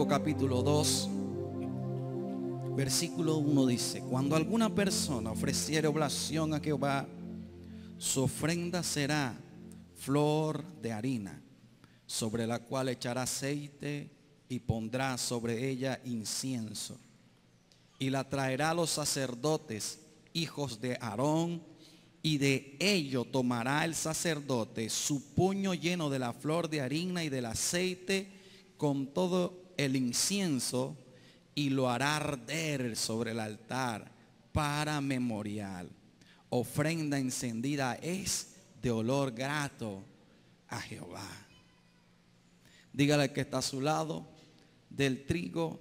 Levítico capítulo 2, versículo 1 dice: cuando alguna persona ofreciere oblación a Jehová, su ofrenda será flor de harina, sobre la cual echará aceite y pondrá sobre ella incienso. Y la traerá a los sacerdotes, hijos de Aarón, y de ello tomará el sacerdote su puño lleno de la flor de harina y del aceite con todo el incienso, y lo hará arder sobre el altar para memorial. Ofrenda encendida es de olor grato a Jehová. Dígale al que está a su lado: del trigo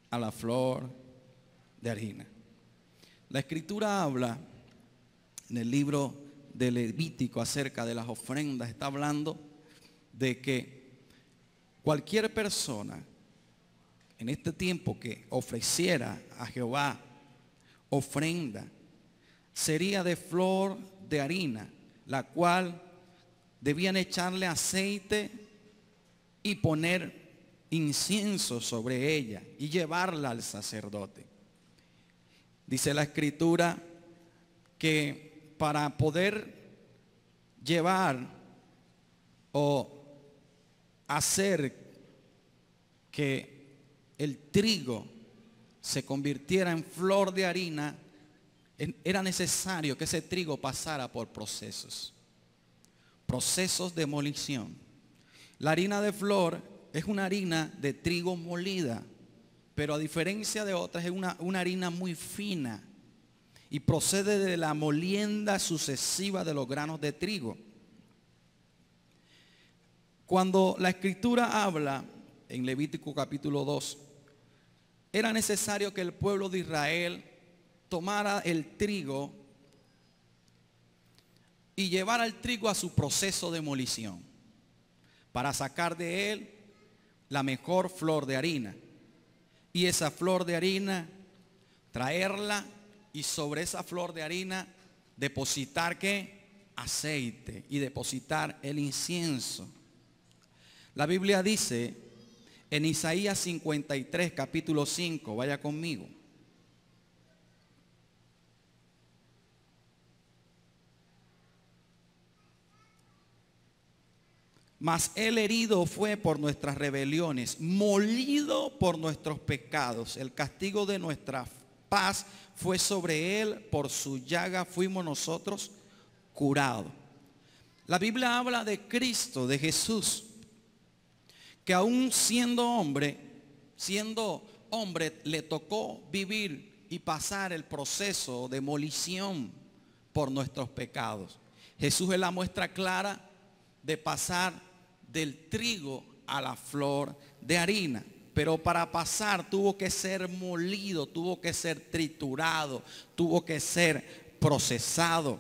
a la flor de harina. La escritura habla en el libro de Levítico acerca de las ofrendas. Está hablando de que cualquier persona en este tiempo que ofreciera a Jehová ofrenda sería de flor de harina, la cual debían echarle aceite y poner incienso sobre ella y llevarla al sacerdote. Dice la escritura que para poder llevar o hacer que el trigo se convirtiera en flor de harina, era necesario que ese trigo pasara por procesos de molición. La harina de flor es una harina de trigo molida, pero a diferencia de otras es una harina muy fina y procede de la molienda sucesiva de los granos de trigo. Cuando la escritura habla en Levítico capítulo 2, era necesario que el pueblo de Israel tomara el trigo y llevara el trigo a su proceso de molición para sacar de él la mejor flor de harina. Y esa flor de harina, traerla y sobre esa flor de harina depositar ¿qué? Aceite, y depositar el incienso. La Biblia dice en Isaías 53, capítulo 5, vaya conmigo. Mas él herido fue por nuestras rebeliones, molido por nuestros pecados. El castigo de nuestra paz fue sobre él, por su llaga fuimos nosotros curados. La Biblia habla de Cristo, de Jesús, que aún siendo hombre, le tocó vivir y pasar el proceso de molición por nuestros pecados. Jesús es la muestra clara de pasar del trigo a la flor de harina, pero para pasar tuvo que ser molido, tuvo que ser triturado, tuvo que ser procesado.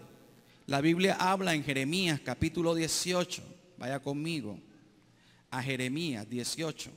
La Biblia habla en Jeremías capítulo 18, vaya conmigo a Jeremías 18,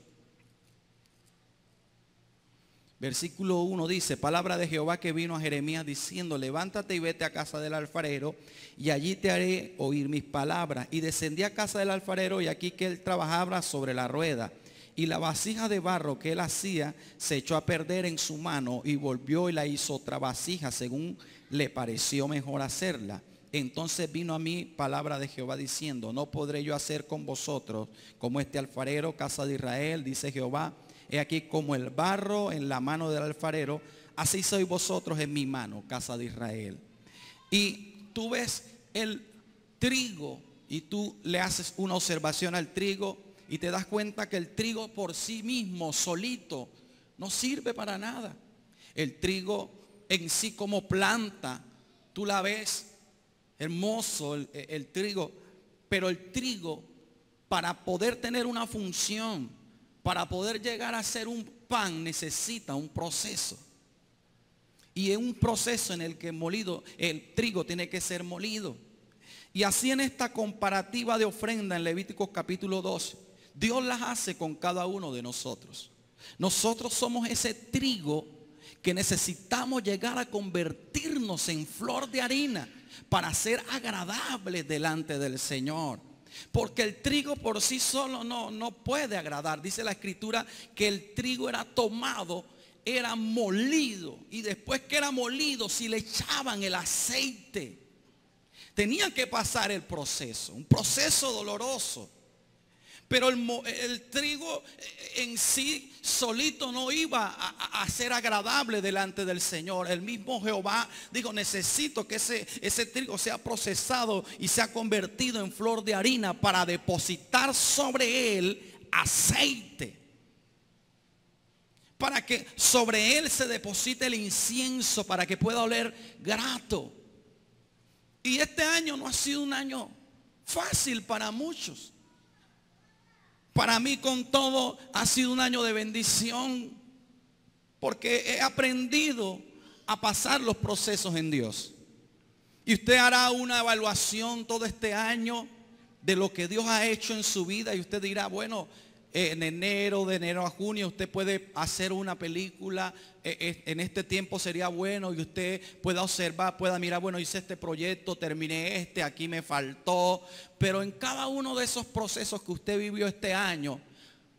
versículo 1 dice: palabra de Jehová que vino a Jeremías diciendo: levántate y vete a casa del alfarero, y allí te haré oír mis palabras. Y descendí a casa del alfarero, y aquí que él trabajaba sobre la rueda, y la vasija de barro que él hacía se echó a perder en su mano, y volvió y la hizo otra vasija según le pareció mejor hacerla. Entonces vino a mí palabra de Jehová diciendo: no podré yo hacer con vosotros como este alfarero, casa de Israel, dice Jehová. He aquí como el barro en la mano del alfarero, así sois vosotros en mi mano, casa de Israel. Y tú ves el trigo y tú le haces una observación al trigo y te das cuenta que el trigo por sí mismo, solito, no sirve para nada. El trigo en sí como planta, tú la ves hermoso el trigo, pero el trigo para poder tener una función, para poder llegar a ser un pan, necesita un proceso. Y es un proceso en el que el trigo tiene que ser molido. Y así en esta comparativa de ofrenda en Levítico capítulo 12, Dios las hace con cada uno de nosotros. Nosotros somos ese trigo que necesitamos llegar a convertirnos en flor de harina para ser agradables delante del Señor. Porque el trigo por sí solo no puede agradar. Dice la escritura que el trigo era tomado, era molido. Y después que era molido, si le echaban el aceite, tenían que pasar el proceso. Un proceso doloroso. Pero el trigo en sí solito no iba a ser agradable delante del Señor. El mismo Jehová dijo, necesito que ese trigo sea procesado y sea convertido en flor de harina para depositar sobre él aceite. Para que sobre él se deposite el incienso, para que pueda oler grato. Y este año no ha sido un año fácil para muchos. Para mí con todo ha sido un año de bendición, porque he aprendido a pasar los procesos en Dios. Y usted hará una evaluación todo este año de lo que Dios ha hecho en su vida y usted dirá, bueno, de enero a junio usted puede hacer una película, en este tiempo sería bueno, y usted pueda observar, pueda mirar, bueno, hice este proyecto, terminé aquí me faltó. Pero en cada uno de esos procesos que usted vivió este año,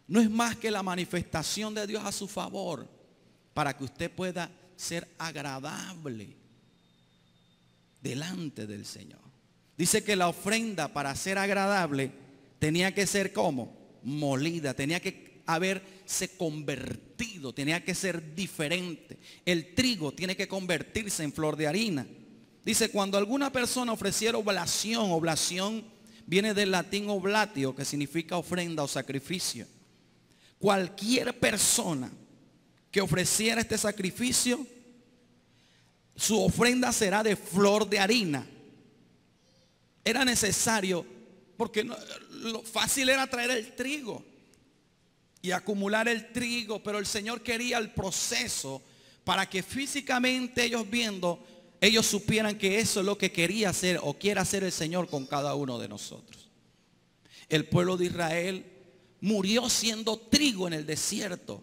no es más que la manifestación de Dios a su favor, para que usted pueda ser agradable delante del Señor. Dice que la ofrenda, para ser agradable, tenía que ser ¿cómo? Molida, tenía que haberse convertido, tenía que ser diferente. El trigo tiene que convertirse en flor de harina. Dice, cuando alguna persona ofreciera oblación viene del latín oblatio, que significa ofrenda o sacrificio. Cualquier persona que ofreciera este sacrificio, su ofrenda será de flor de harina. Era necesario, porque lo fácil era traer el trigo y acumular el trigo, pero el Señor quería el proceso para que físicamente ellos viendo, ellos supieran que eso es lo que quería hacer o quiere hacer el Señor con cada uno de nosotros. El pueblo de Israel murió siendo trigo en el desierto,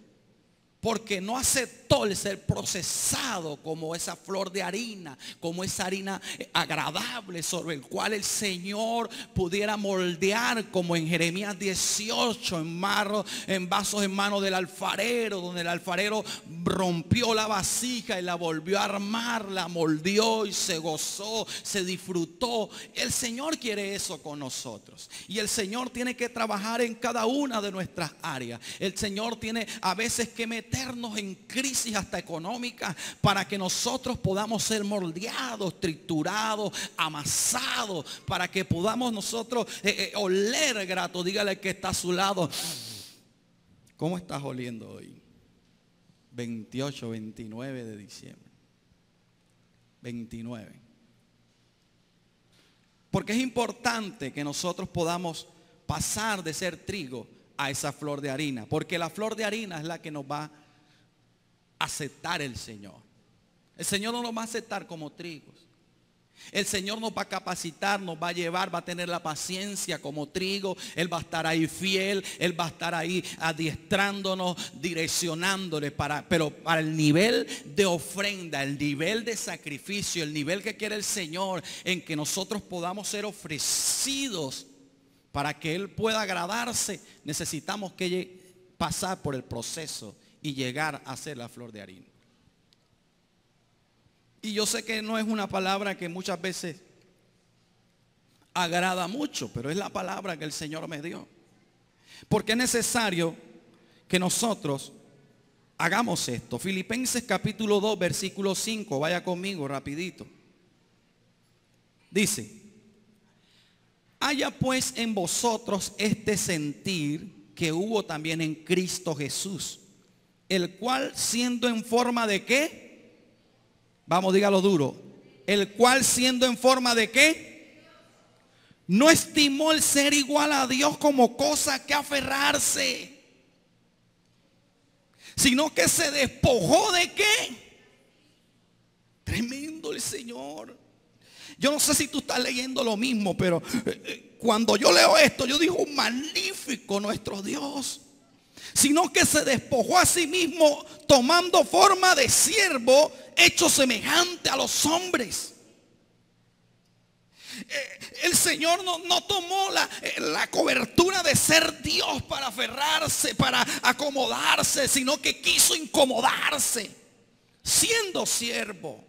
porque no aceptó el ser procesado como esa flor de harina, como esa harina agradable sobre el cual el Señor pudiera moldear, como en Jeremías 18, en vasos en manos del alfarero, donde el alfarero rompió la vasija y la volvió a armar, la moldeó y se gozó, se disfrutó. El Señor quiere eso con nosotros, y el Señor tiene que trabajar en cada una de nuestras áreas. El Señor tiene a veces que meternos en crisis hasta económica, para que nosotros podamos ser moldeados, triturados, amasados, para que podamos nosotros oler grato. Dígale al que está a su lado, ¿cómo estás oliendo hoy? 28, 29 de diciembre. 29. Porque es importante que nosotros podamos pasar de ser trigo a esa flor de harina, porque la flor de harina es la que nos va a aceptar el Señor. El Señor no nos va a aceptar como trigos. El Señor nos va a capacitar, nos va a llevar, va a tener la paciencia como trigo. Él va a estar ahí fiel, Él va a estar ahí adiestrándonos, direccionándole, pero para el nivel de ofrenda, el nivel de sacrificio, el nivel que quiere el Señor, en que nosotros podamos ser ofrecidos para que Él pueda agradarse, necesitamos que pasar por el proceso y llegar a ser la flor de harina. Y yo sé que no es una palabra que muchas veces agrada mucho, pero es la palabra que el Señor me dio. Porque es necesario que nosotros hagamos esto. Filipenses capítulo 2, versículo 5, vaya conmigo rapidito. Dice, haya pues en vosotros este sentir que hubo también en Cristo Jesús, el cual siendo en forma de ¿qué? Vamos, dígalo duro. El cual siendo en forma de ¿qué? No estimó el ser igual a Dios como cosa que aferrarse, sino que se despojó de ¿qué? Tremendo el Señor. Yo no sé si tú estás leyendo lo mismo, pero cuando yo leo esto, yo digo, magnífico nuestro Dios. Sino que se despojó a sí mismo, tomando forma de siervo, hecho semejante a los hombres. Señor no tomó la cobertura de ser Dios para aferrarse, para acomodarse, sino que quiso incomodarse siendo siervo.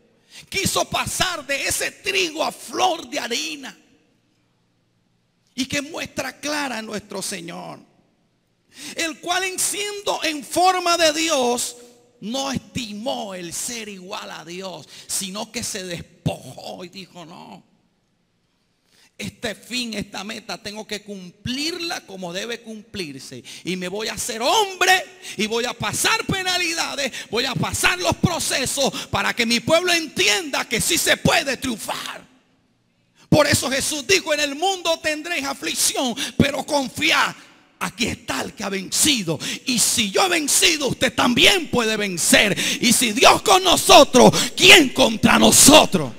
Quiso pasar de ese trigo a flor de harina. Y que muestra clara nuestro Señor, el cual siendo en forma de Dios, no estimó el ser igual a Dios, sino que se despojó y dijo: no, este fin, esta meta tengo que cumplirla como debe cumplirse, y me voy a hacer hombre y voy a pasar penalidades, voy a pasar los procesos para que mi pueblo entienda que sí se puede triunfar. Por eso Jesús dijo: en el mundo tendréis aflicción, pero confiad, aquí está el que ha vencido. Y si yo he vencido, usted también puede vencer. Y si Dios con nosotros, ¿quién contra nosotros?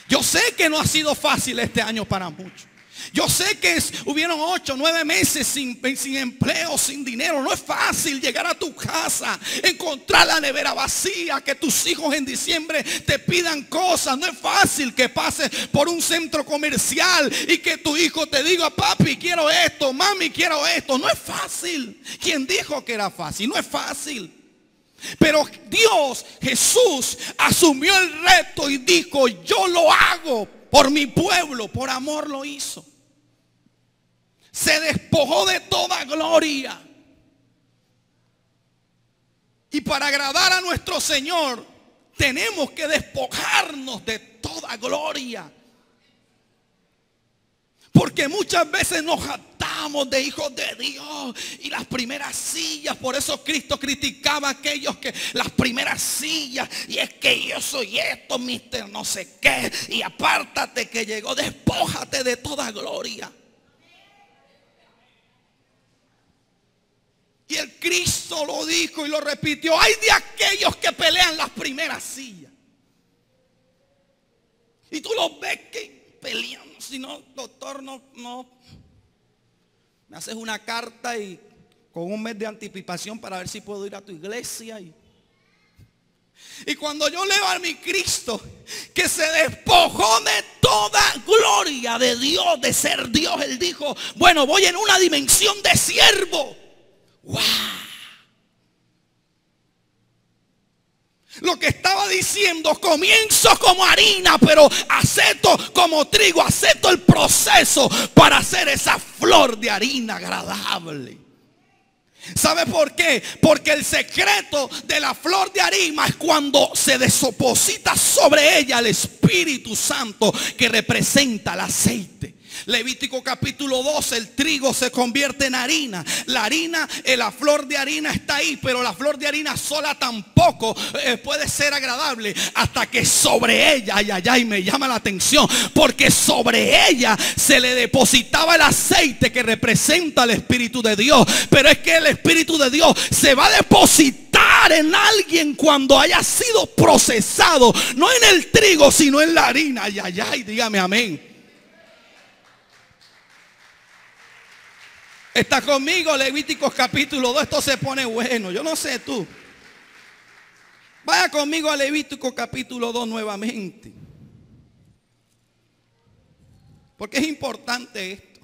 Yo sé que no ha sido fácil este año para muchos. Yo sé que hubieron 8, 9 meses sin empleo, sin dinero. No es fácil llegar a tu casa, encontrar la nevera vacía, que tus hijos en diciembre te pidan cosas. No es fácil que pases por un centro comercial y que tu hijo te diga: papi, quiero esto, mami, quiero esto. No es fácil. ¿Quién dijo que era fácil? No es fácil. Pero Dios, Jesús, asumió el reto y dijo: yo lo hago por mi pueblo, por amor lo hizo. Se despojó de toda gloria. Y para agradar a nuestro Señor, tenemos que despojarnos de toda gloria. Porque muchas veces nos jactamos de hijos de Dios y las primeras sillas. Por eso Cristo criticaba a aquellos que las primeras sillas, y es que yo soy esto, mister no sé qué, y apártate que llegó. Despójate de toda gloria. Y el Cristo lo dijo y lo repitió: hay de aquellos que pelean las primeras sillas. Y tú los ves que pelean. Si no, doctor, no. Me haces una carta y con un mes de anticipación para ver si puedo ir a tu iglesia. Y cuando yo leo a mi Cristo, que se despojó de toda gloria de Dios, de ser Dios, Él dijo: bueno, voy en una dimensión de siervo. ¡Wow! Lo que estaba diciendo: comienzo como harina, pero acepto como trigo, acepto el proceso para hacer esa flor de harina agradable. ¿Sabe por qué? Porque el secreto de la flor de harina es cuando se deposita sobre ella el Espíritu Santo, que representa el aceite. Levítico capítulo 12, el trigo se convierte en harina. La harina, la flor de harina está ahí, pero la flor de harina sola tampoco puede ser agradable hasta que sobre ella, y me llama la atención, porque sobre ella se le depositaba el aceite que representa el Espíritu de Dios. Pero es que el Espíritu de Dios se va a depositar en alguien cuando haya sido procesado, no en el trigo, sino en la harina. Dígame amén. ¿Está conmigo? Levíticos capítulo 2. Esto se pone bueno. Yo no sé tú. Vaya conmigo a Levítico capítulo 2 nuevamente. Porque es importante esto.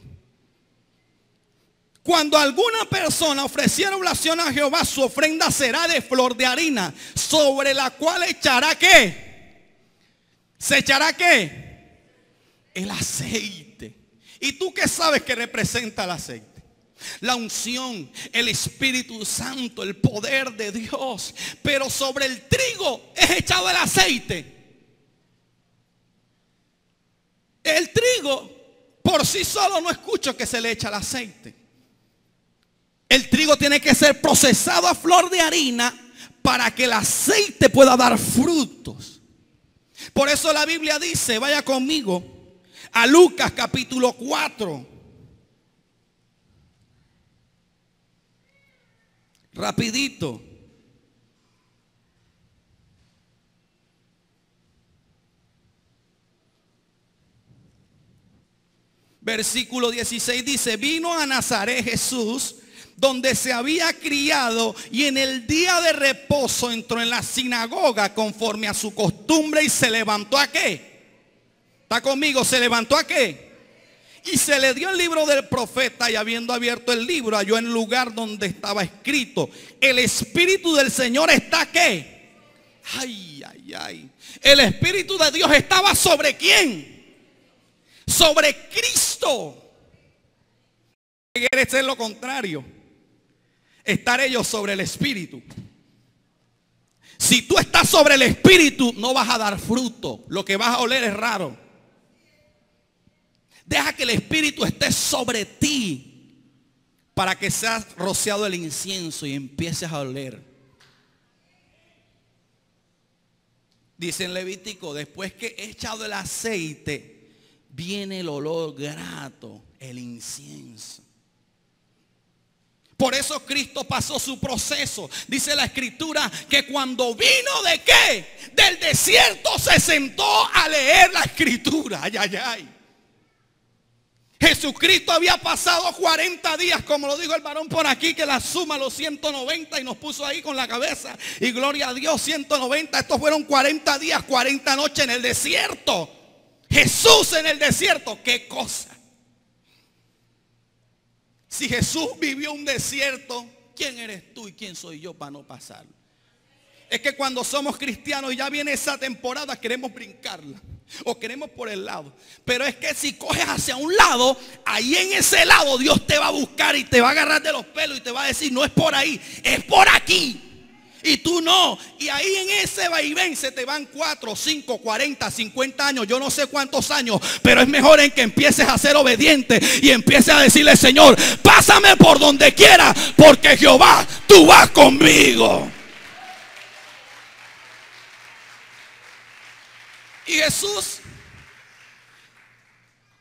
Cuando alguna persona ofreciera oblación a Jehová, su ofrenda será de flor de harina, sobre la cual echará ¿qué? ¿Se echará qué? El aceite. ¿Y tú qué sabes que representa el aceite? La unción, el Espíritu Santo, el poder de Dios. Pero sobre el trigo es echado el aceite. El trigo por sí solo no escucho que se le echa el aceite. El trigo tiene que ser procesado a flor de harina para que el aceite pueda dar frutos. Por eso la Biblia dice, vaya conmigo a Lucas capítulo 4. Rapidito. Versículo 16 dice: vino a Nazaret Jesús donde se había criado, y en el día de reposo entró en la sinagoga conforme a su costumbre y se levantó ¿a qué? ¿Está conmigo? ¿Se levantó a qué? Y se le dio el libro del profeta, y habiendo abierto el libro halló en el lugar donde estaba escrito: el Espíritu del Señor está ¿qué? Ay, ay, ay. El Espíritu de Dios estaba ¿sobre quién? Sobre Cristo. Quiere ser lo contrario, estar ellos sobre el Espíritu. Si tú estás sobre el Espíritu, no vas a dar fruto. Lo que vas a oler es raro. Deja que el Espíritu esté sobre ti para que seas rociado el incienso y empieces a oler. Dice en Levítico: después que he echado el aceite, viene el olor grato, el incienso. Por eso Cristo pasó su proceso. Dice la Escritura que cuando vino ¿de qué? Del desierto, se sentó a leer la Escritura. Ay, ay, ay. Jesucristo había pasado 40 días, como lo dijo el varón por aquí, que la suma los 190 y nos puso ahí con la cabeza. Y gloria a Dios, 190. Estos fueron 40 días, 40 noches en el desierto. Jesús en el desierto. ¿Qué cosa? Si Jesús vivió un desierto, ¿quién eres tú y quién soy yo para no pasarlo? Es que cuando somos cristianos y ya viene esa temporada, queremos brincarla o queremos por el lado. Pero es que si coges hacia un lado, ahí en ese lado Dios te va a buscar y te va a agarrar de los pelos y te va a decir: no es por ahí, es por aquí. Y tú no. Y ahí en ese vaivén se te van 4, 5, 40, 50 años. Yo no sé cuántos años. Pero es mejor en que empieces a ser obediente y empieces a decirle: Señor, pásame por donde quiera, porque Jehová, tú vas conmigo. Y Jesús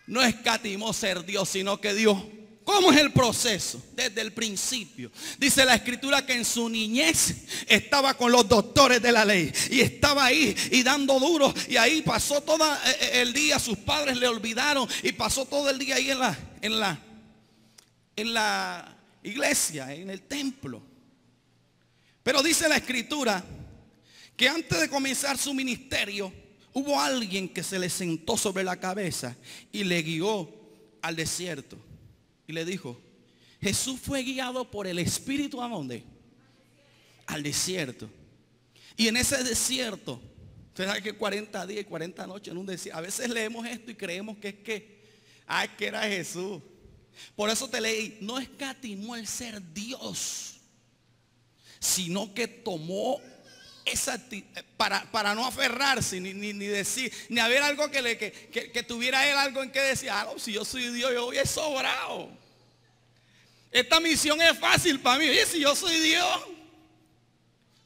no escatimó ser Dios, sino que Dios. ¿Cómo es el proceso? Desde el principio. Dice la Escritura que en su niñez estaba con los doctores de la ley. Y estaba ahí y dando duro. Y ahí pasó todo el día. Sus padres le olvidaron. Y pasó todo el día ahí en la iglesia, en el templo. Pero dice la Escritura que antes de comenzar su ministerio, hubo alguien que se le sentó sobre la cabeza y le guió al desierto. Y le dijo: Jesús fue guiado por el Espíritu, ¿a dónde? Al desierto. Y en ese desierto, usted sabe que 40 días y 40 noches en un desierto. A veces leemos esto y creemos que es que era Jesús. Por eso te leí: no escatimó el ser Dios, sino que tomó esa para no aferrarse ni decir, ni haber algo que tuviera él algo en que decir: ah, no, si yo soy Dios, yo voy a sobrado. Esta misión es fácil para mí. Oye, si yo soy Dios.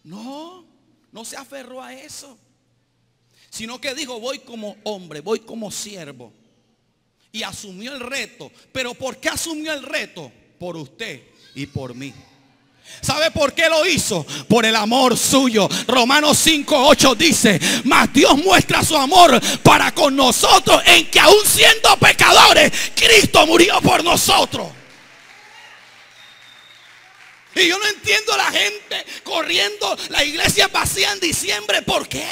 No se aferró a eso, sino que dijo: voy como hombre, voy como siervo. Y asumió el reto. ¿Pero por qué asumió el reto? Por usted y por mí. ¿Sabe por qué lo hizo? Por el amor suyo. Romanos 5:8 dice: mas Dios muestra su amor para con nosotros en que aún siendo pecadores, Cristo murió por nosotros. Y yo no entiendo a la gente corriendo la iglesia vacía en diciembre. ¿Por qué?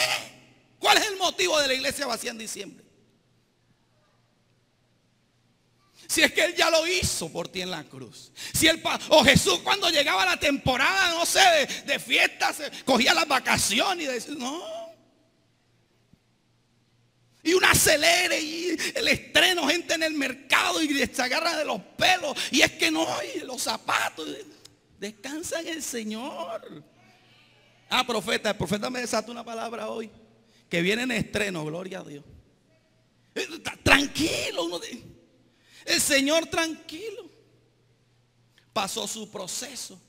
¿Cuál es el motivo de la iglesia vacía en diciembre? Si es que Él ya lo hizo por ti en la cruz. Si o Jesús cuando llegaba la temporada, no sé, de fiestas, cogía las vacaciones y decía: no. Y un acelere y el estreno, gente en el mercado y se agarra de los pelos. Y es que no, y los zapatos. Descansa en el Señor. Ah, profeta, el profeta me desató una palabra hoy. Que viene en estreno, gloria a Dios. Tranquilo, el Señor tranquilo. Pasó su proceso.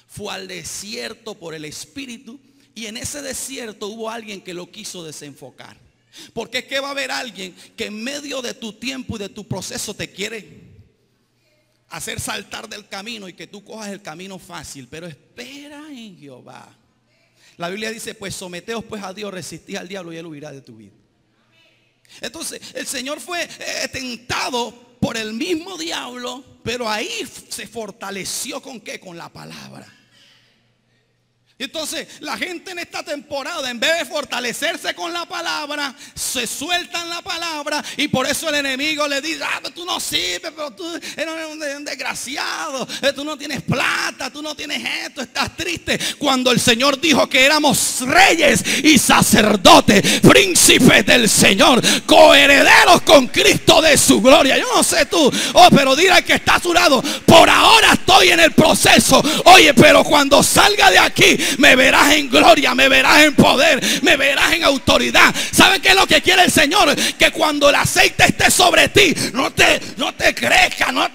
Fue al desierto por el Espíritu. Y en ese desierto hubo alguien que lo quiso desenfocar. Porque es que va a haber alguien que en medio de tu tiempo y de tu proceso te quiere hacer saltar del camino y que tú cojas el camino fácil. Pero espera en Jehová. La Biblia dice: pues someteos pues a Dios, resistid al diablo y él huirá de tu vida. Entonces el Señor fue tentado por el mismo diablo, pero ahí se fortaleció ¿con qué? Con la palabra. Entonces la gente en esta temporada, en vez de fortalecerse con la palabra, se sueltan la palabra, y por eso el enemigo le dice: pero tú no sirves, pero tú eres un desgraciado, tú no tienes plata, tú no tienes esto, estás triste. Cuando el Señor dijo que éramos reyes y sacerdotes, príncipes del Señor, coherederos con Cristo de su gloria. Yo no sé tú, pero dile al que está a su lado: por ahora estoy en el proceso. Oye, pero cuando salga de aquí me verás en gloria, me verás en poder, me verás en autoridad. ¿Saben qué es lo que quiere el Señor? Que cuando el aceite esté sobre ti, no te crezca, no,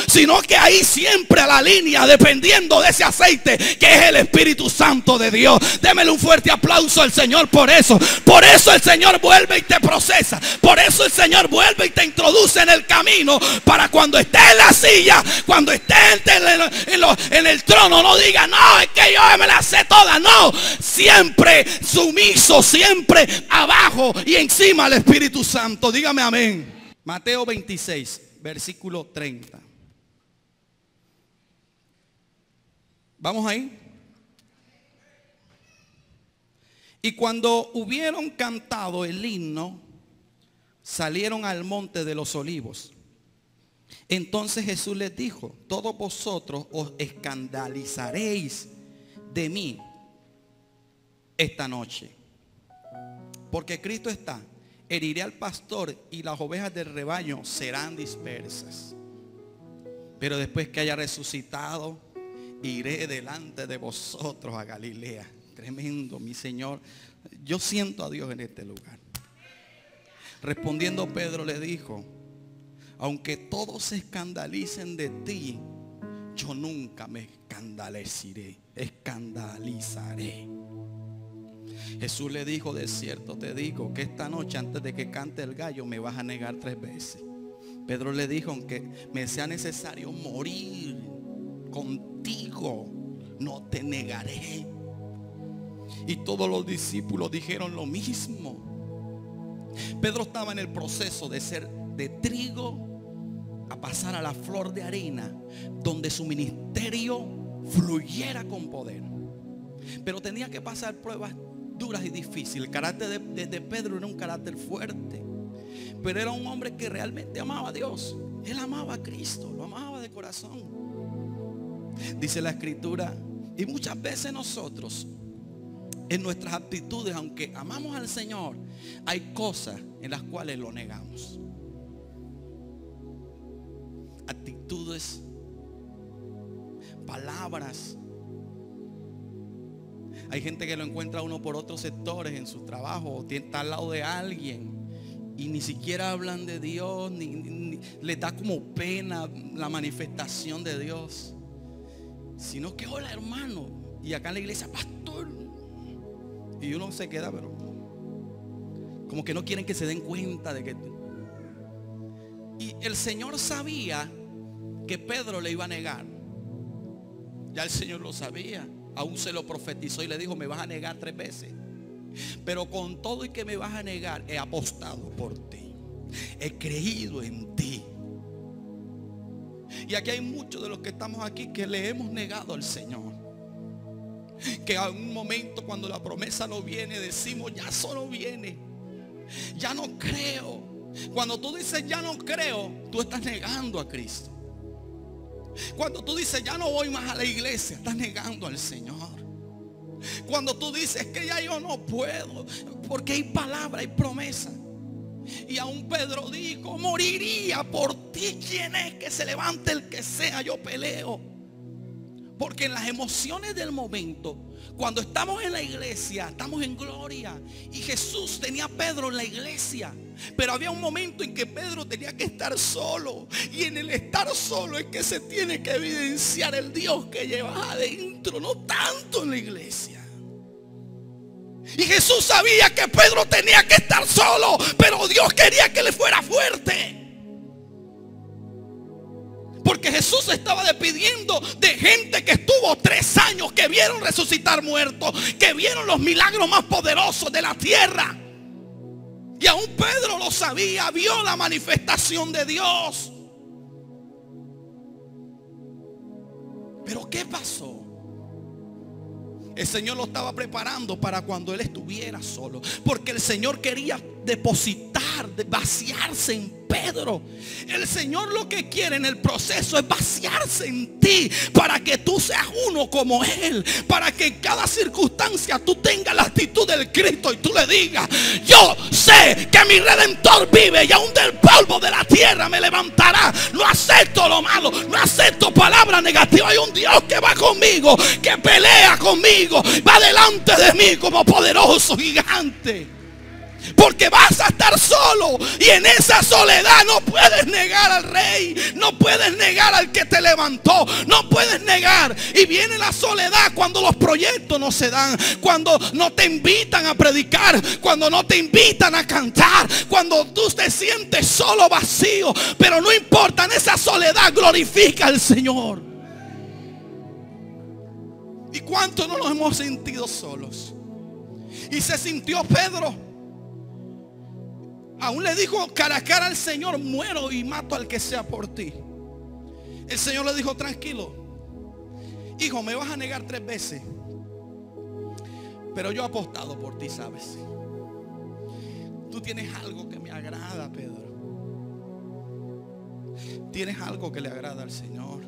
sino que ahí siempre a la línea, dependiendo de ese aceite que es el Espíritu Santo de Dios. Démele un fuerte aplauso al Señor por eso. Por eso el Señor vuelve y te procesa. Por eso el Señor vuelve y te introduce en el camino, para cuando estés en la silla, cuando estés en el trono, no diga: no, es que yo me la sé toda. No, siempre sumiso, siempre abajo y encima al Espíritu Santo. Dígame amén. Mateo 26, versículo 30. Vamos ahí. Y cuando hubieron cantado el himno, salieron al monte de los olivos. Entonces Jesús les dijo: todos vosotros os escandalizaréis de mí esta noche, porque Cristo está: heriré al pastor y las ovejas del rebaño serán dispersas. Pero después que haya resucitado, iré delante de vosotros a Galilea. Tremendo, mi Señor. Yo siento a Dios en este lugar. Respondiendo Pedro le dijo: aunque todos se escandalicen de ti, yo nunca me escandalizaré. Jesús le dijo: de cierto te digo que esta noche, antes de que cante el gallo, me vas a negar 3 veces. Pedro le dijo: aunque me sea necesario morir contigo, no te negaré. Y todos los discípulos dijeron lo mismo. Pedro estaba en el proceso de ser de trigo a pasar a la flor de harina, donde su ministerio fluyera con poder. Pero tenía que pasar pruebas duras y difíciles. El carácter de Pedro era un carácter fuerte, pero era un hombre que realmente amaba a Dios. Él amaba a Cristo, lo amaba de corazón. Dice la Escritura, y muchas veces nosotros, en nuestras actitudes, aunque amamos al Señor, hay cosas en las cuales lo negamos. Actitudes, palabras. Hay gente que lo encuentra uno por otros sectores en su trabajo, o está al lado de alguien y ni siquiera hablan de Dios, ni les da como pena la manifestación de Dios, sino que: hola hermano, y acá en la iglesia: pastor. Y uno se queda, pero como que no quieren que se den cuenta de que. Y el Señor sabía que Pedro le iba a negar. Ya el Señor lo sabía. Aún se lo profetizó y le dijo: me vas a negar 3 veces. Pero con todo y que me vas a negar, he apostado por ti, he creído en ti. Y aquí hay muchos de los que estamos aquí que le hemos negado al Señor, que a un momento, cuando la promesa no viene, decimos: ya solo viene, ya no creo. Cuando tú dices ya no creo, tú estás negando a Cristo. Cuando tú dices ya no voy más a la iglesia, estás negando al Señor. Cuando tú dices que ya yo no puedo, porque hay palabra, hay promesa. Y aún Pedro dijo: moriría por ti. ¿Quién es? Que se levante el que sea, yo peleo. Porque en las emociones del momento, cuando estamos en la iglesia, estamos en gloria. Y Jesús tenía a Pedro en la iglesia, pero había un momento en que Pedro tenía que estar solo. Y en el estar solo es que se tiene que evidenciar el Dios que llevas adentro, no tanto en la iglesia. Y Jesús sabía que Pedro tenía que estar solo, pero Dios quería que le fuera fuerte. Porque Jesús estaba despidiendo de gente que estuvo 3 años, que vieron resucitar muertos, que vieron los milagros más poderosos de la tierra. Y aún Pedro lo sabía, vio la manifestación de Dios. Pero ¿qué pasó? El Señor lo estaba preparando para cuando él estuviera solo, porque el Señor quería depositar, vaciarse en Pedro. El Señor lo que quiere en el proceso es vaciarse en ti, para que tú seas uno como Él, para que en cada circunstancia tú tengas la actitud del Cristo y tú le digas: yo sé que mi Redentor vive y aún del polvo de la tierra me levantará. No acepto lo malo, no acepto palabras negativas. Hay un Dios que va conmigo, que pelea conmigo, va delante de mí como poderoso gigante. Porque vas a estar solo, y en esa soledad no puedes negar al Rey, no puedes negar al que te levantó, no puedes negar. Y viene la soledad cuando los proyectos no se dan, cuando no te invitan a predicar, cuando no te invitan a cantar, cuando tú te sientes solo, vacío. Pero no importa, en esa soledad glorifica al Señor. ¿Y cuánto no nos hemos sentido solos? Y se sintió Pedro. Aún le dijo cara a cara al Señor: muero y mato al que sea por ti. El Señor le dijo: tranquilo, hijo, me vas a negar 3 veces, pero yo he apostado por ti, ¿sabes? Tú tienes algo que me agrada, Pedro. Tienes algo que le agrada al Señor.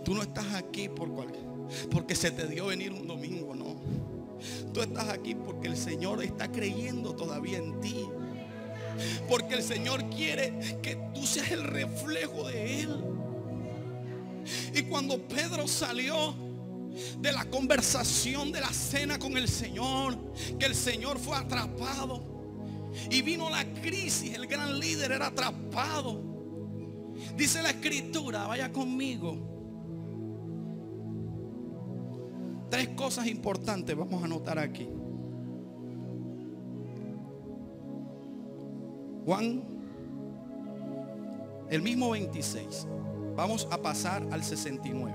Tú no estás aquí porque se te dio venir un domingo, no. Tú estás aquí porque el Señor está creyendo todavía en ti. Porque el Señor quiere que tú seas el reflejo de Él. Y cuando Pedro salió de la conversación, de la cena con el Señor, que el Señor fue atrapado y vino la crisis, el gran líder era atrapado. Dice la Escritura, vaya conmigo, 3 cosas importantes vamos a anotar aquí. Juan, el mismo 26. Vamos a pasar al 69.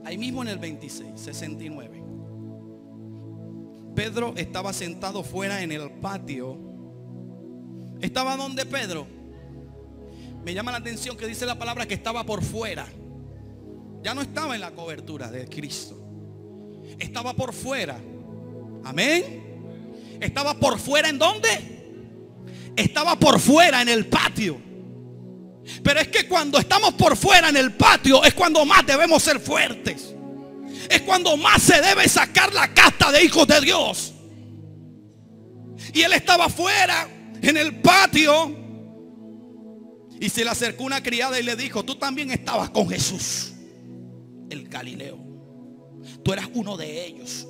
Ahí mismo en el 26, 69. Pedro estaba sentado fuera en el patio. ¿Estaba donde Pedro? Me llama la atención que dice la palabra que estaba por fuera. Ya no estaba en la cobertura de Cristo. Estaba por fuera. Amén. Estaba por fuera, ¿en dónde? Estaba por fuera en el patio. Pero es que cuando estamos por fuera en el patio es cuando más debemos ser fuertes. Es cuando más se debe sacar la casta de hijos de Dios. Y él estaba fuera en el patio, y se le acercó una criada y le dijo: tú también estabas con Jesús, el Galileo. Tú eras uno de ellos.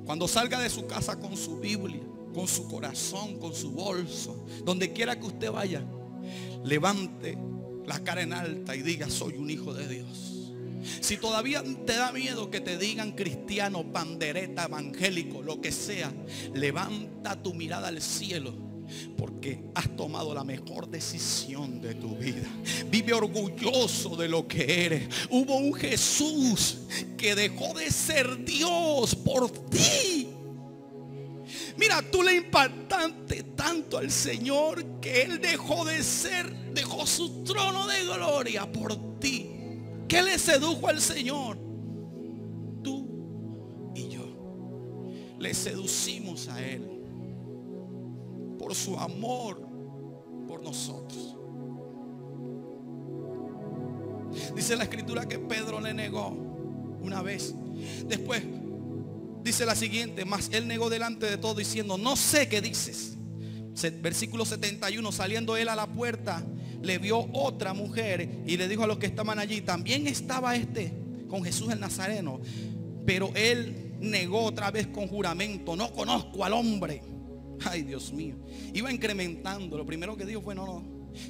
Cuando salga de su casa con su Biblia, con su corazón, con su bolso, donde quiera que usted vaya, levante la cara en alta y diga: soy un hijo de Dios. Si todavía te da miedo que te digan cristiano, pandereta, evangélico, lo que sea, levanta tu mirada al cielo, porque has tomado la mejor decisión de tu vida. Vive orgulloso de lo que eres. Hubo un Jesús que dejó de ser Dios por ti. Mira, tú le impactaste tanto al Señor que Él dejó su trono de gloria por ti. ¿Qué le sedujo al Señor? Tú y yo le seducimos a Él por su amor por nosotros. Dice la Escritura que Pedro le negó una vez. Después dice la siguiente: mas él negó delante de todos diciendo: no sé qué dices. Versículo 71. Saliendo él a la puerta, le vio otra mujer y le dijo a los que estaban allí: también estaba con Jesús el Nazareno. Pero él negó otra vez con juramento: no conozco al hombre. Ay, Dios mío. Iba incrementando. Lo primero que dijo fue no.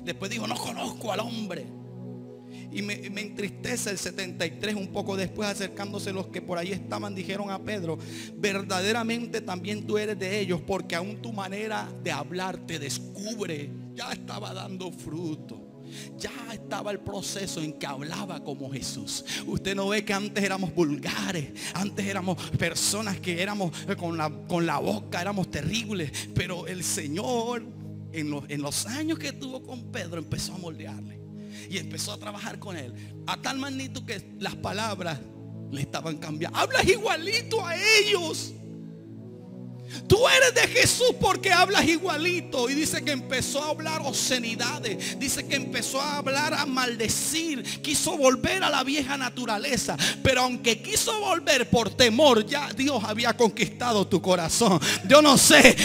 Después dijo: no conozco al hombre. Y me entristece el 73. Un poco después, acercándose los que por ahí estaban, dijeron a Pedro: verdaderamente también tú eres de ellos, porque aún tu manera de hablar te descubre. Ya estaba dando fruto. Ya estaba el proceso en que hablaba como Jesús. Usted no ve que antes éramos vulgares, antes éramos personas que éramos con la boca, éramos terribles. Pero el Señor en los años que estuvo con Pedro empezó a moldearle y empezó a trabajar con él a tal magnitud que las palabras le estaban cambiando. Hablas igualito a ellos. Tú eres de Jesús porque hablas igualito. Y dice que empezó a hablar obscenidades. Dice que empezó a hablar, a maldecir. Quiso volver a la vieja naturaleza. Pero aunque quiso volver por temor, ya Dios había conquistado tu corazón. Yo no sé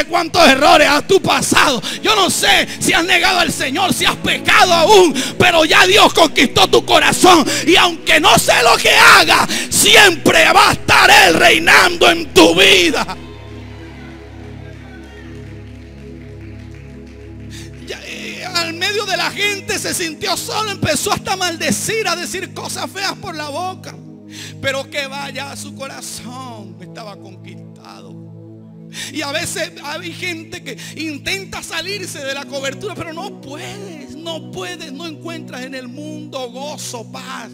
cuántos errores has tú pasado. Yo no sé si has negado al Señor, si has pecado aún. Pero ya Dios conquistó tu corazón. Y aunque no sé lo que haga, siempre va a estar Él reinando en tu vida. Al medio de la gente se sintió solo, empezó hasta a maldecir, a decir cosas feas por la boca. Pero que vaya, su corazón estaba conquistado. Y a veces hay gente que intenta salirse de la cobertura, pero no puedes, no encuentras en el mundo gozo, paz.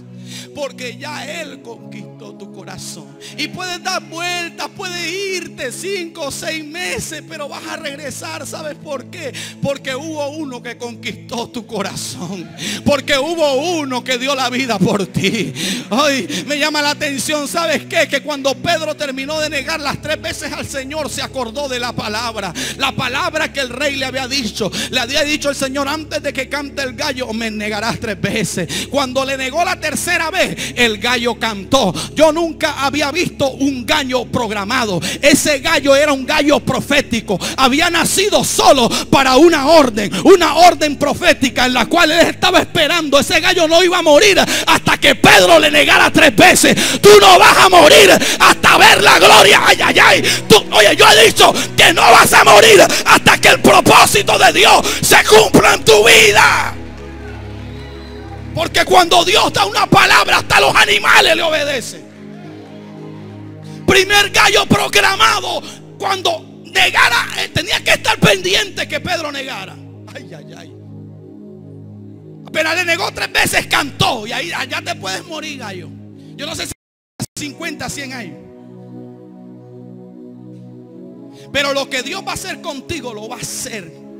Porque ya Él conquistó tu corazón. Y puedes dar vueltas, puedes irte 5 o 6 meses, pero vas a regresar. ¿Sabes por qué? Porque hubo uno que conquistó tu corazón. Porque hubo uno que dio la vida por ti. Hoy me llama la atención, ¿sabes qué? Que cuando Pedro terminó de negar las 3 veces al Señor, se acordó de la palabra. La palabra que el rey le había dicho. Le había dicho el Señor: antes de que cante el gallo, me negarás 3 veces. Cuando le negó la tercera vez, el gallo cantó. Yo nunca había visto un gallo programado. Ese gallo era un gallo profético. Había nacido solo para una orden profética en la cual él estaba esperando. Ese gallo no iba a morir hasta que Pedro le negara 3 veces. Tú no vas a morir hasta ver la gloria. Ay, ay, ay. Oye, yo he dicho que no vas a morir hasta que el propósito de Dios se cumpla en tu vida. Porque cuando Dios da una palabra, hasta los animales le obedecen. Primer gallo proclamado. Cuando negara, tenía que estar pendiente que Pedro negara. Ay, ay, ay. Apenas le negó 3 veces, cantó. Y ahí allá te puedes morir, gallo. Yo no sé si 50, 100 años. Pero lo que Dios va a hacer contigo, lo va a hacer.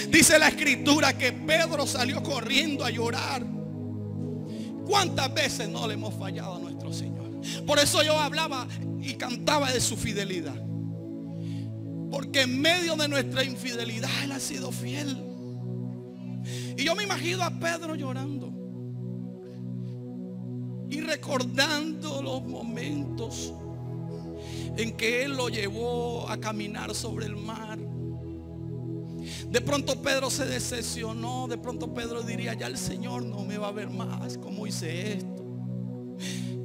Dice la escritura que Pedro salió corriendo a llorar. ¿Cuántas veces no le hemos fallado a nuestro Señor? Por eso yo hablaba y cantaba de su fidelidad. Porque en medio de nuestra infidelidad Él ha sido fiel. Y yo me imagino a Pedro llorando y recordando los momentos en que Él lo llevó a caminar sobre el mar. De pronto Pedro se decepcionó. De pronto Pedro diría: ya el Señor no me va a ver más como hice esto.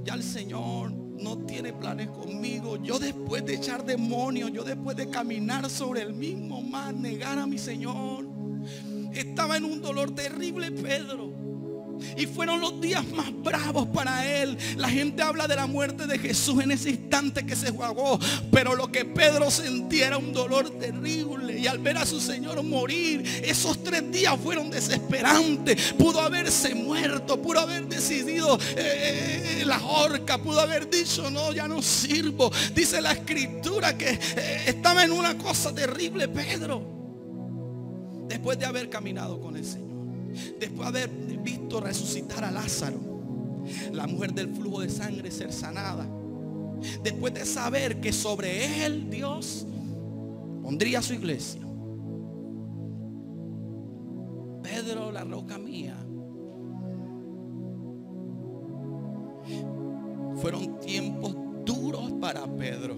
Ya el Señor no tiene planes conmigo. Yo después de echar demonios, yo después de caminar sobre el mismo mar, negar a mi Señor, estaba en un dolor terrible Pedro. Y fueron los días más bravos para él. La gente habla de la muerte de Jesús en ese instante que se jugó, pero lo que Pedro sentía era un dolor terrible. Y al ver a su Señor morir, esos 3 días fueron desesperantes. Pudo haberse muerto, pudo haber decidido la horca, pudo haber dicho: no, ya no sirvo. Dice la escritura que estaba en una cosa terrible Pedro, después de haber caminado con el Señor, después de haber visto resucitar a Lázaro, la mujer del flujo de sangre ser sanada, después de saber que sobre él Dios pondría su iglesia. Pedro, la roca mía. Fueron tiempos duros para Pedro.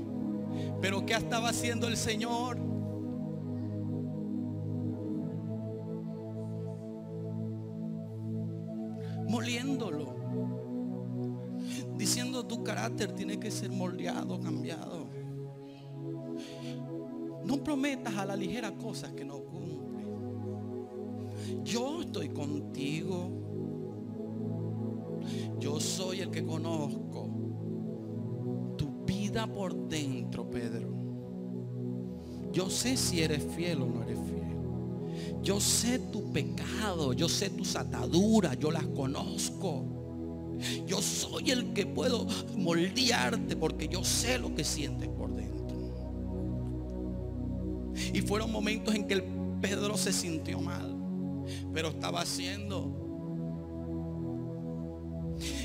Pero ¿qué estaba haciendo el Señor? Moliéndolo, diciendo: tu carácter tiene que ser moldeado, cambiado. No prometas a la ligera cosas que no cumples. Yo estoy contigo. Yo soy el que conozco tu vida por dentro, Pedro. Yo sé si eres fiel o no eres fiel. yo sé tu pecado, yo sé tus ataduras, yo las conozco. Yo soy el que puedo moldearte porque yo sé lo que sientes por dentro. Y fueron momentos en que el Pedro se sintió mal, pero estaba haciendo.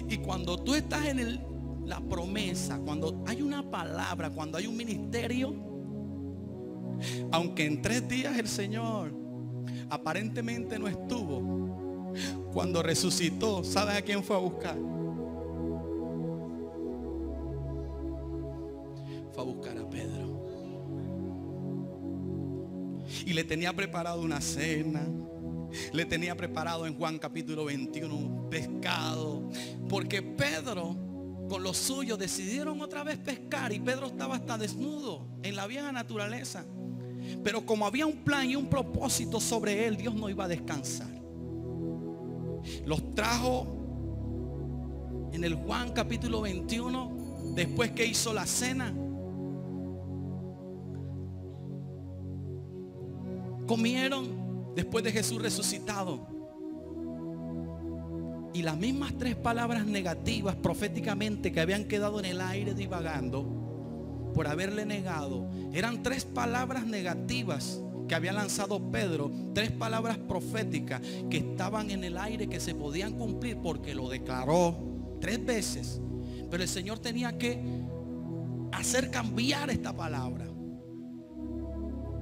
Y cuando tú estás en la promesa, cuando hay una palabra, cuando hay un ministerio, aunque en 3 días el Señor aparentemente no estuvo, cuando resucitó, ¿sabes a quién fue a buscar? Fue a buscar a Pedro. Y le tenía preparado una cena. Le tenía preparado en Juan capítulo 21 un pescado. Porque Pedro con los suyos decidieron otra vez pescar. Y Pedro estaba hasta desnudo en la vieja naturaleza. Pero como había un plan y un propósito sobre él, Dios no iba a descansar. Los trajo en el Juan capítulo 21. Después que hizo la cena, comieron después de Jesús resucitado. Y las mismas 3 palabras negativas proféticamente que habían quedado en el aire divagando por haberle negado, eran 3 palabras negativas que había lanzado Pedro, 3 palabras proféticas que estaban en el aire, que se podían cumplir porque lo declaró 3 veces. Pero el Señor tenía que hacer cambiar esta palabra.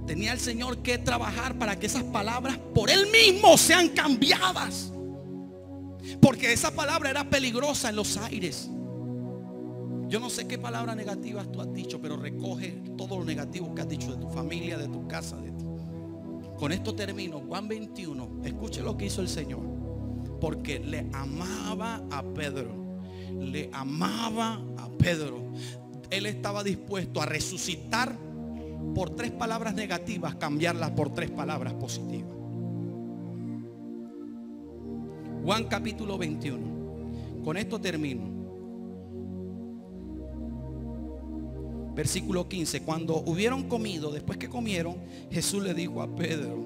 Tenía el Señor que trabajar para que esas palabras por Él mismo sean cambiadas. Porque esa palabra era peligrosa en los aires. Yo no sé qué palabras negativas tú has dicho, pero recoge todo lo negativo que has dicho de tu familia, de tu casa, de ti. Con esto termino. Juan 21. Escuche lo que hizo el Señor. Porque le amaba a Pedro. Le amaba a Pedro. Él estaba dispuesto a resucitar por 3 palabras negativas, cambiarlas por 3 palabras positivas. Juan capítulo 21. Con esto termino. Versículo 15. Cuando hubieron comido, después que comieron, Jesús le dijo a Pedro: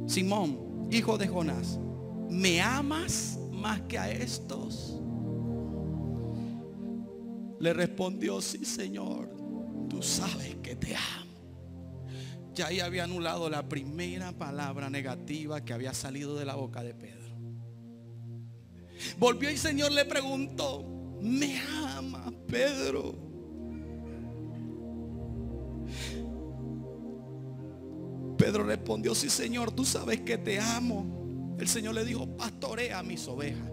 Simón, hijo de Jonás, ¿me amas más que a estos? Le respondió: sí, Señor, tú sabes que te amo. Ya ahí había anulado la primera palabra negativa que había salido de la boca de Pedro. Volvió y el Señor le preguntó: ¿me amas, Pedro? Pedro respondió: sí, Señor, tú sabes que te amo. El Señor le dijo: pastorea mis ovejas.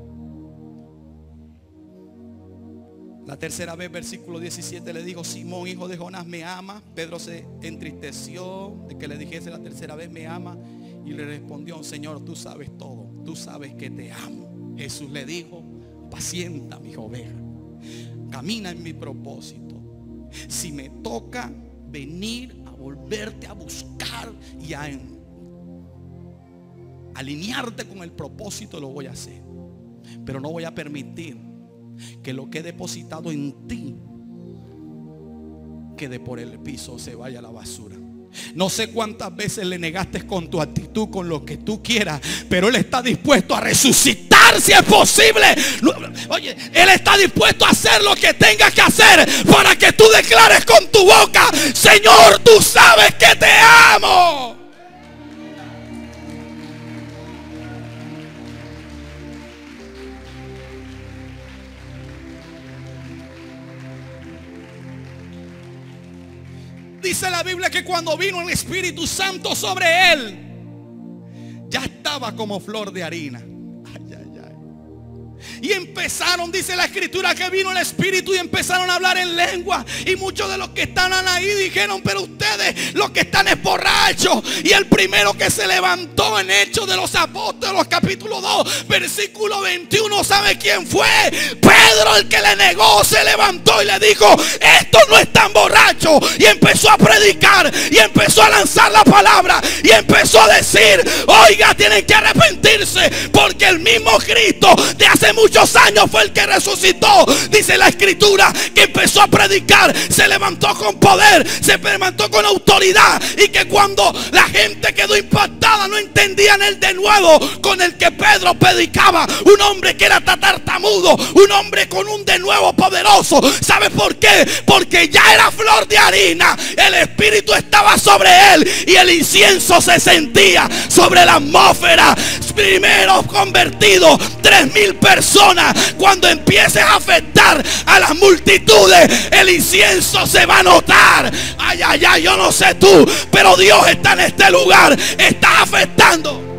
La tercera vez, versículo 17, le dijo: Simón, hijo de Jonás, ¿me amas? Pedro se entristeció de que le dijese la tercera vez: me ama. Y le respondió: Señor, tú sabes todo, tú sabes que te amo. Jesús le dijo: pacienta mis ovejas, camina en mi propósito. Si me toca venir a volverte a buscar y a alinearte con el propósito, lo voy a hacer. Pero no voy a permitir que lo que he depositado en ti quede por el piso, se vaya a la basura. No sé cuántas veces le negaste con tu actitud, con lo que tú quieras, pero Él está dispuesto a resucitar si es posible. Oye, Él está dispuesto a hacer lo que tengas que hacer para que tú declares con tu boca: Señor, tú sabes que te amo. Dice la Biblia que cuando vino el Espíritu Santo sobre él, ya estaba como flor de harina. Ay, ay, ay. Y empezaron, dice la Escritura, que vino el Espíritu y empezaron a hablar en lengua. Y muchos de los que estaban ahí dijeron: pero ustedes los que están es borrachos. Y el primero que se levantó en Hechos de los Apóstoles, capítulo 2, versículo 21, ¿sabe quién fue? Pedro, el que le negó, se levantó y le dijo: estos no están borrachos. Y empezó a predicar y empezó a lanzar la palabra y empezó a decir: oiga, tienen que arrepentirse, porque el mismo Cristo de hace mucho muchos años fue el que resucitó. Dice la escritura que empezó a predicar, se levantó con poder, se levantó con autoridad, y que cuando la gente quedó impactada no entendían el denuedo con el que Pedro predicaba. Un hombre que era tartamudo, un hombre con un denuedo poderoso. ¿Sabe por qué? Porque ya era flor de harina, el Espíritu estaba sobre él y el incienso se sentía sobre la atmósfera. Primero convertidos 3,000 personas. Cuando empieces a afectar a las multitudes, el incienso se va a notar. Ay, ay, ay, yo no sé tú, pero Dios está en este lugar, está afectando.